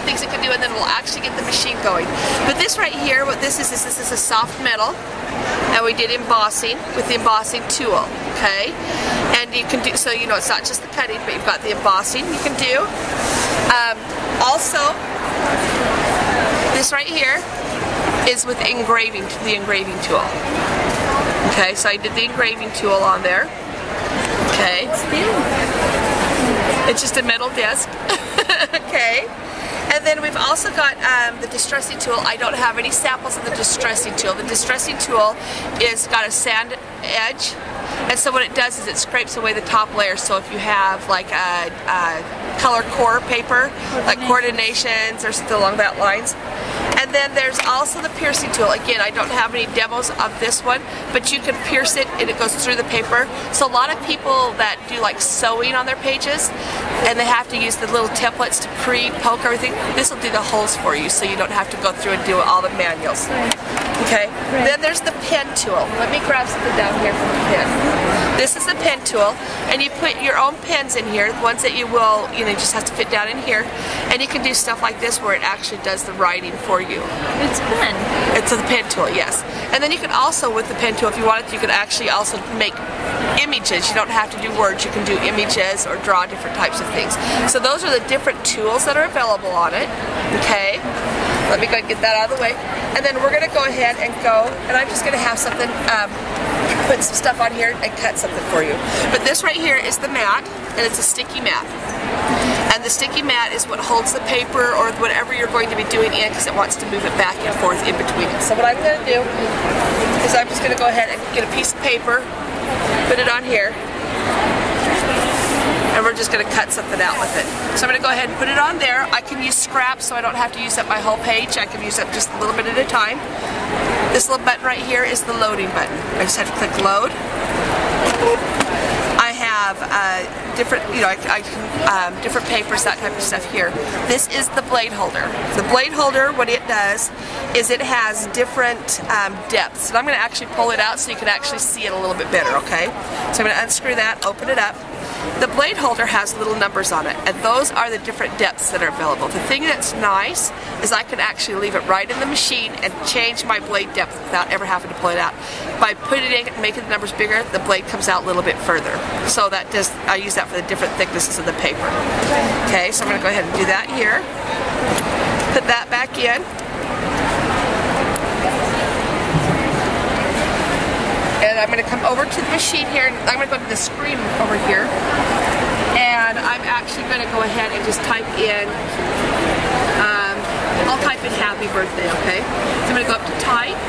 different things it can do, and then we'll actually get the machine going. But this right here, what this is a soft metal, and we did embossing with the embossing tool, okay? And you can do, so you know it's not just the cutting, but you've got the embossing you can do. Also, this right here is with engraving, the engraving tool. Okay, so I did the engraving tool on there. Okay. It's just a metal disc. Okay. And then we've also got the distressing tool. I don't have any samples of the distressing tool. The distressing tool is got a sand edge, and so what it does is it scrapes away the top layer. So if you have like a color core paper, like coordinations or something along that lines. And then there's also the piercing tool. Again, I don't have any demos of this one, but you can pierce it and it goes through the paper. So a lot of people that do like sewing on their pages and they have to use the little templates to pre-poke everything, this will do the holes for you so you don't have to go through and do all the manuals. Okay, then there's the pen tool. Let me grab something down here from the pen. This is the pen tool, and you put your own pens in here, the ones that you will, you know, just have to fit down in here, and you can do stuff like this where it actually does the writing for you. It's pen. It's a pen tool, yes. And then you can also, with the pen tool, if you wanted to, you could actually also make images. You don't have to do words, you can do images or draw different types of things. So those are the different tools that are available on it, okay? Let me go and get that out of the way. And then we're going to go ahead and go, and I'm just going to have something, put some stuff on here and cut something for you. But this right here is the mat, and it's a sticky mat. And the sticky mat is what holds the paper or whatever you're going to be doing in, because it wants to move it back and forth in between it. So what I'm going to do is I'm just going to go ahead and get a piece of paper, put it on here, and we're just going to cut something out with it. So I'm going to go ahead and put it on there. I can use scraps so I don't have to use up my whole page. I can use up just a little bit at a time. This little button right here is the loading button. I just have to click load. I have different, you know, different papers, that type of stuff here. This is the blade holder. The blade holder, what it does is it has different depths. And I'm going to actually pull it out so you can actually see it a little bit better, okay? So I'm going to unscrew that, open it up. The blade holder has little numbers on it, and those are the different depths that are available. The thing that's nice is I can actually leave it right in the machine and change my blade depth without ever having to pull it out. By putting it in and making the numbers bigger, the blade comes out a little bit further. So that does, I use that for the different thicknesses of the paper. Okay, so I'm going to go ahead and do that here. Put that back in. And I'm going to come over to the machine here, and I'm going to go to the screen over here, and I'm actually going to go ahead and just type in, I'll type in happy birthday, okay? So I'm going to go up to type.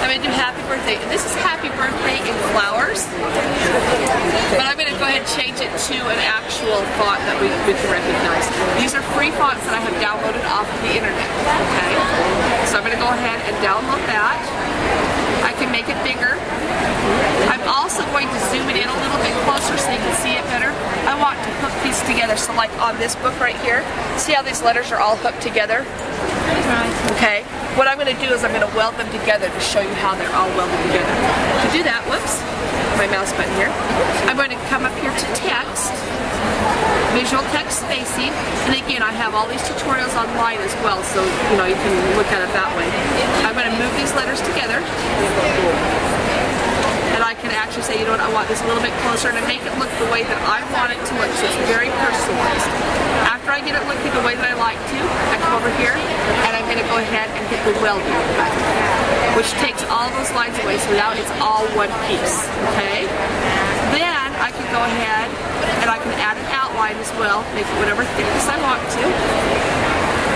I'm going to do happy birthday, and this is happy birthday in flowers, but I'm going to go ahead and change it to an actual font that we can recognize. These are free fonts that I have downloaded off of the internet, okay? So I'm going to go ahead and download that. I can make it bigger. I'm also going to zoom it in a little bit closer so you can see it better. I want to hook these together. So like on this book right here, see how these letters are all hooked together? Okay. What I'm going to do is I'm going to weld them together to show you how they're all welded together. To do that, whoops, my mouse button here. I'm going to come up here to text, visual text spacing, and again I have all these tutorials online as well, so you know you can look at it that way. I'm going to move these letters together, and I can actually say, you know what, I want this a little bit closer, and I make it look the way that I want it to look, so it's very personalized. After I get it looking the way that I like to, I come over here and I'm going to go ahead and hit the welding button, which takes all those lines away, so now it's all one piece, okay? Then I can go ahead and I can add an outline as well, make it whatever thickness I want to,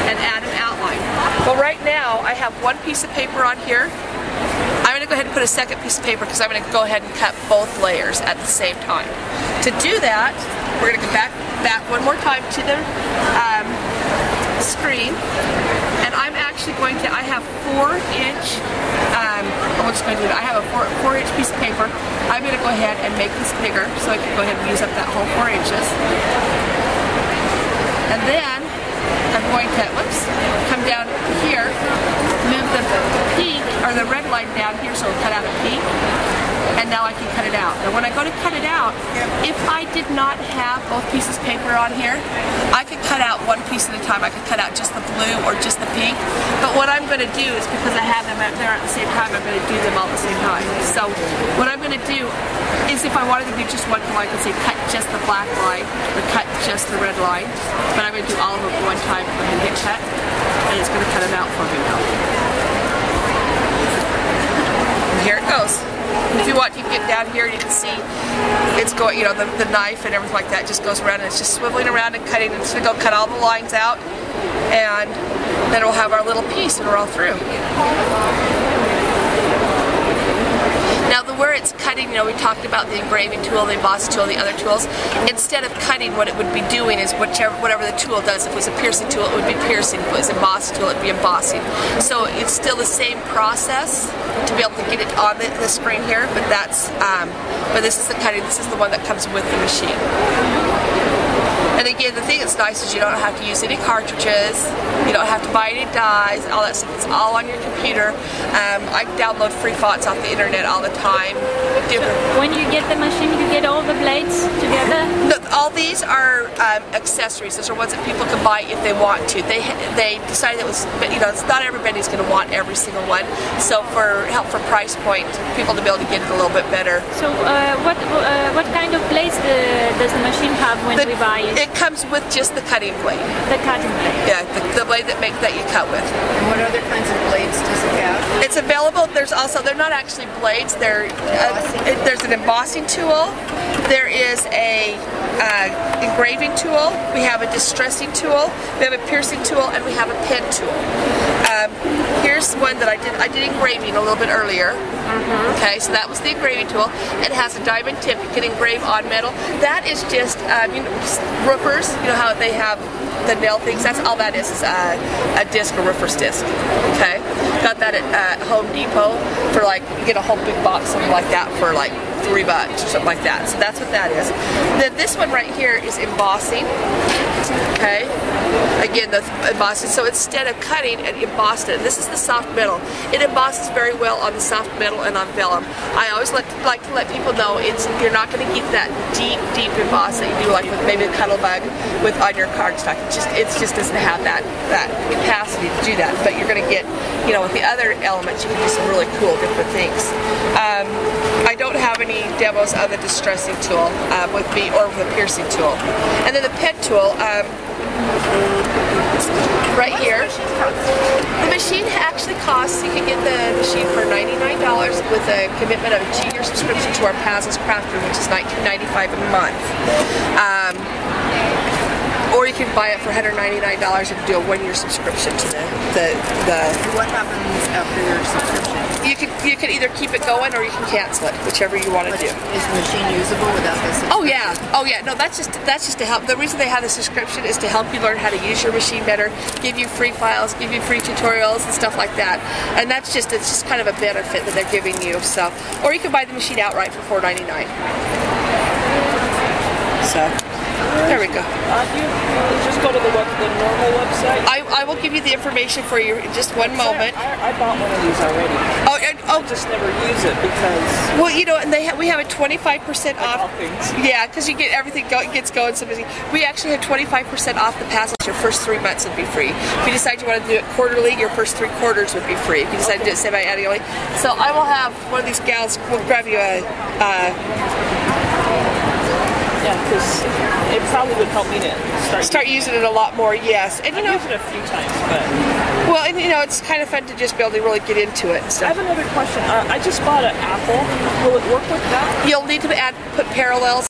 and add an outline. Well, right now I have one piece of paper on here. I'm going to go ahead and put a second piece of paper because I'm going to go ahead and cut both layers at the same time. To do that, we're going to go back one more time to the screen, and I'm actually going to, I have 4-inch, I'm just going to do that. I have a 4-inch piece of paper. I'm going to go ahead and make this bigger so I can go ahead and use up that whole 4 inches. And then I'm going to, whoops, come down here, move the pink, or the red line down here so it'll cut out a pink. and now I can cut it out. Now when I go to cut it out, if I did not have both pieces of paper on here, I could cut out one piece at a time. I could cut out just the blue or just the pink, but what I'm going to do is, because I have them out there at the same time, I'm going to do them all at the same time. So what I'm going to do is, if I wanted to do just one color, I could say cut just the black line or cut just the red line, but I'm going to do all of them at one time and hit cut, and it's going to cut them out for me now. And here it goes. If you want, you can get down here and you can see it's going, you know, the knife and everything like that just goes around, and it's just swiveling around and cutting. It's going to go cut all the lines out, and then we'll have our little piece and we're all through. Now where it's cutting, you know, we talked about the engraving tool, the embossing tool, the other tools. Instead of cutting, what it would be doing is whatever the tool does. If it was a piercing tool, it would be piercing. If it was an embossing tool, it would be embossing. So it's still the same process to be able to get it on the screen here, but but this is the cutting. This is the one that comes with the machine. And again, the thing that's nice is you don't have to use any cartridges, you don't have to buy any dies, all that stuff. It's all on your computer. I download free fonts off the internet all the time. When you get the machine, you get all the blades together? No, all these are accessories. Those are ones that people can buy if they want to. They decided it was, you know, it's not everybody's going to want every single one. So for help for price point, people to be able to get it a little bit better. So what kind of blades does the machine have when we buy it? It comes with just the cutting blade. The cutting blade. Yeah, the blade that you cut with. And what other kinds of blades does it have? It's available. There's also, they're not actually blades. There's an embossing tool. There is a engraving tool. We have a distressing tool. We have a piercing tool, and we have a pen tool. Here's one that I did engraving a little bit earlier. Okay, so that was the engraving tool. It has a diamond tip. You can engrave on metal. That is just, you know, roofers, you know how they have the nail things. That's all that is a disc, a roofer's disc. Okay, got that at Home Depot for, like, you get a whole big box, something like that, for like $3 or something like that. So that's what that is. Then this one right here is embossing. Okay, again, the embossing. So instead of cutting, it embossed it. This is the soft metal. It embosses very well on the soft metal and on vellum. I always like to let people know you're not going to get that deep emboss that you do, like with maybe a Cuttlebug on your cardstock. It just doesn't have that capacity to do that. But you're going to get, you know, with the other elements, you can do some really cool different things. I don't have any demos of the distressing tool with me, or with the piercing tool. And then the pen tool, right here. The machine actually costs, you can get the machine for $99 with a commitment of a 2-year subscription to our Pazzles craft room, which is $19.95 a month. Or you can buy it for $199 and do a 1-year subscription to the. What happens after your subscription? You can either keep it going or you can cancel it, whichever you want to do. Is the machine usable without the subscription? Oh yeah. No, that's just to help. The reason they have the subscription is to help you learn how to use your machine better, give you free files, give you free tutorials and stuff like that. And it's just kind of a benefit that they're giving you. So, or you can buy the machine outright for $4.99. So. There we go. You just go to the normal website. I will give you the information for you in just one moment. I bought one of these already. I just never use it because. Well, you know, and we have a 25% off. Yeah, because you get everything gets going so busy. We actually have 25% off the Pazzles. Your first 3 months would be free. If you decide you want to do it quarterly, your first 3 quarters would be free. If you decide to do it semi-annually. So I will have one of these gals. We'll grab you a. Yeah, because it probably would help me to start using it a lot more. Yes, and you know, I've used it a few times, but well, and you know, it's kind of fun to just be able to really get into it. So. I have another question. I just bought an Apple. Will it work with that? You'll need to put parallels